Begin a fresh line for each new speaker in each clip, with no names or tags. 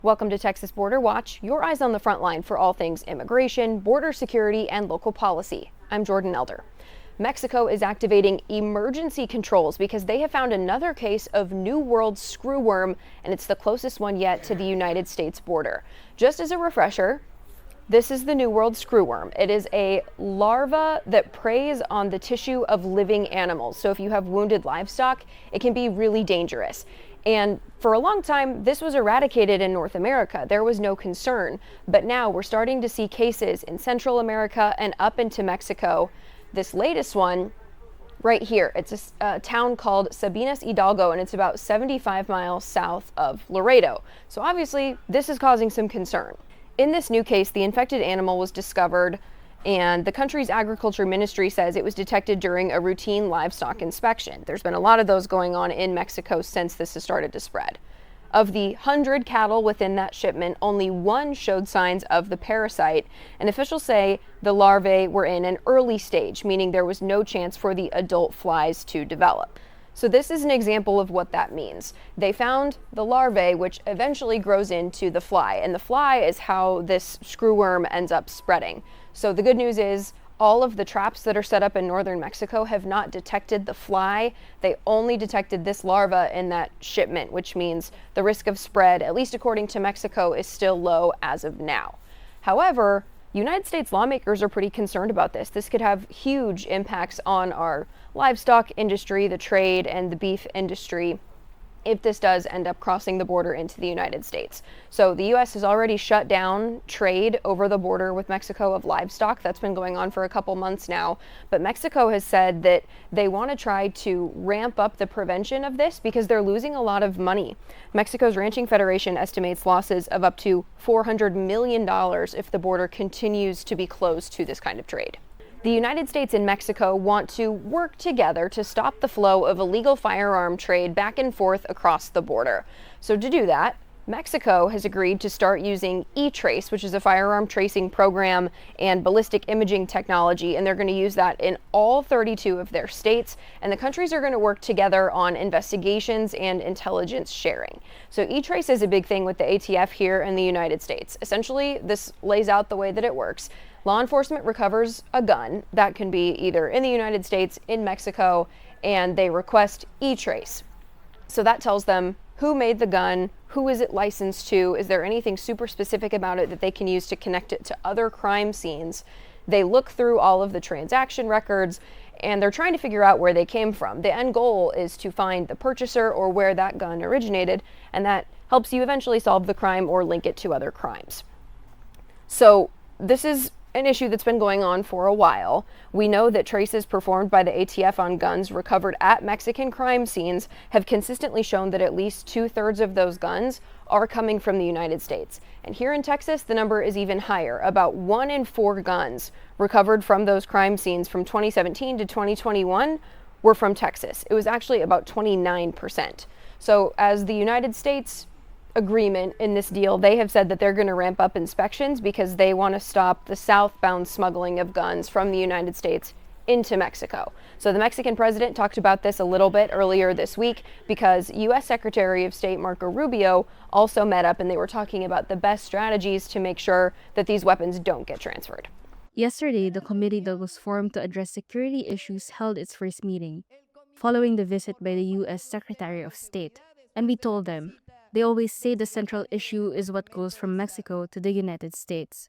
Welcome to Texas Border Watch, your eyes on the front line for all things immigration, border security, and local policy. I'm Jordan Elder. Mexico is activating emergency controls because they have found another case of New World screwworm, and it's the closest one yet to the United States border. Just as a refresher, this is the New World screwworm. It is a larva that preys on the tissue of living animals. So if you have wounded livestock, it can be really dangerous. And for a long time, this was eradicated in North America. There was no concern. But now we're starting to see cases in Central America and up into Mexico. This latest one right here, it's a town called Sabinas Hidalgo, and it's about 75 miles south of Laredo. So obviously, this is causing some concern. In this new case, the infected animal was discovered, and the country's agriculture ministry says it was detected during a routine livestock inspection. There's been a lot of those going on in Mexico since this has started to spread. Of the 100 cattle within that shipment, only one showed signs of the parasite, and officials say the larvae were in an early stage, meaning there was no chance for the adult flies to develop. So this is an example of what that means. They found the larvae, which eventually grows into the fly, and the fly is how this screwworm ends up spreading. So the good news is all of the traps that are set up in northern Mexico have not detected the fly. They only detected this larva in that shipment, which means the risk of spread, at least according to Mexico, is still low as of now. However, United States lawmakers are pretty concerned about this. This could have huge impacts on our livestock industry, the trade, and the beef industry if this does end up crossing the border into the United States. So the U.S. has already shut down trade over the border with Mexico of livestock. That's been going on for a couple months now. But Mexico has said that they want to try to ramp up the prevention of this because they're losing a lot of money. Mexico's Ranching Federation estimates losses of up to $400 million if the border continues to be closed to this kind of trade. The United States and Mexico want to work together to stop the flow of illegal firearm trade back and forth across the border. So to do that, Mexico has agreed to start using e-trace, which is a firearm tracing program and ballistic imaging technology, and they're going to use that in all 32 of their states, and the countries are going to work together on investigations and intelligence sharing. So e-trace is a big thing with the ATF here in the United States. Essentially, this lays out the way that it works. Law enforcement recovers a gun that can be either in the United States, in Mexico, and they request e-trace. So that tells them who made the gun, who is it licensed to, is there anything super specific about it that they can use to connect it to other crime scenes. They look through all of the transaction records, and they're trying to figure out where they came from. The end goal is to find the purchaser or where that gun originated, and that helps you eventually solve the crime or link it to other crimes. So this is an issue that's been going on for a while. We know that traces performed by the ATF on guns recovered at Mexican crime scenes have consistently shown that at least 2/3 of those guns are coming from the United States. And here in Texas, the number is even higher. About 1 in 4 guns recovered from those crime scenes from 2017 to 2021 were from Texas. It was actually about 29%. So as the United States agreement in this deal, they have said that they're going to ramp up inspections because they want to stop the southbound smuggling of guns from the United States into Mexico. So the Mexican president talked about this a little bit earlier this week because U.S. Secretary of State Marco Rubio also met up, and they were talking about the best strategies to make sure that these weapons don't get transferred.
Yesterday, the committee that was formed to address security issues held its first meeting, following the visit by the U.S. Secretary of State. And we told them, they always say the central issue is what goes from Mexico to the United States.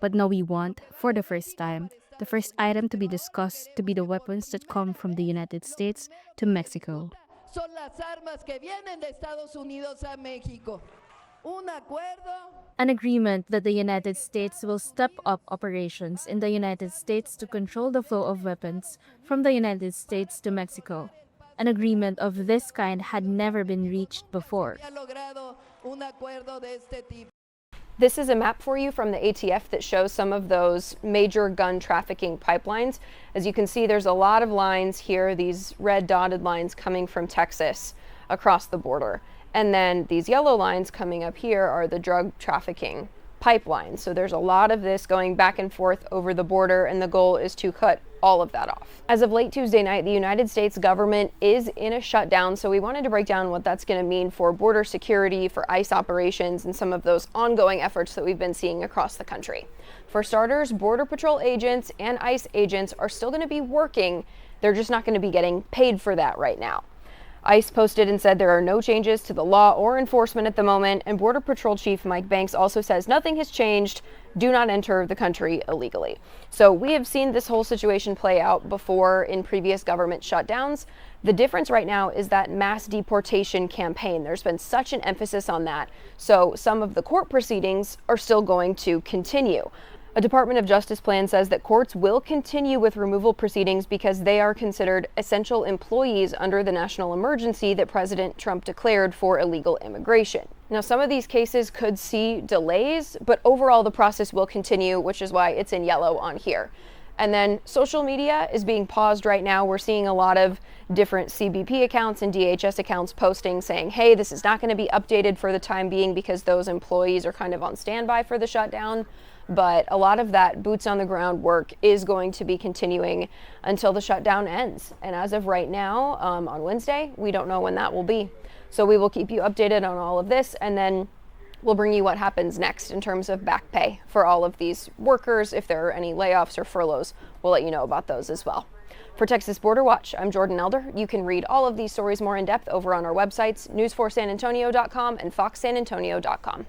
But now we want, for the first time, the first item to be discussed to be the weapons that come from the United States to Mexico. An agreement that the United States will step up operations in the United States to control the flow of weapons from the United States to Mexico. An agreement of this kind had never been reached before.
This is a map for you from the ATF that shows some of those major gun trafficking pipelines. As you can see, there's a lot of lines here, these red dotted lines coming from Texas across the border. And then these yellow lines coming up here are the drug trafficking pipelines. So there's a lot of this going back and forth over the border, and the goal is to cut all of that off. As of late Tuesday night, the United States government is in a shutdown, so we wanted to break down what that's going to mean for border security, for ICE operations, and some of those ongoing efforts that we've been seeing across the country. For starters, Border Patrol agents and ICE agents are still going to be working. They're just not going to be getting paid for that right now. ICE posted and said there are no changes to the law or enforcement at the moment, and Border Patrol Chief Mike Banks also says nothing has changed. Do not enter the country illegally. So we have seen this whole situation play out before in previous government shutdowns. The difference right now is that mass deportation campaign. There's been such an emphasis on that. So some of the court proceedings are still going to continue. A Department of Justice plan says that courts will continue with removal proceedings because they are considered essential employees under the national emergency that President Trump declared for illegal immigration. Now, some of these cases could see delays, but overall the process will continue, which is why it's in yellow on here. And then social media is being paused right now. We're seeing a lot of different CBP accounts and DHS accounts posting saying, hey, this is not going to be updated for the time being because those employees are kind of on standby for the shutdown. But a lot of that boots on the ground work is going to be continuing until the shutdown ends. And as of right now, on Wednesday, we don't know when that will be. So we will keep you updated on all of this, and then we'll bring you what happens next in terms of back pay for all of these workers. If there are any layoffs or furloughs, we'll let you know about those as well. For Texas Border Watch, I'm Jordan Elder. You can read all of these stories more in depth over on our websites, news4sanantonio.com and foxsanantonio.com.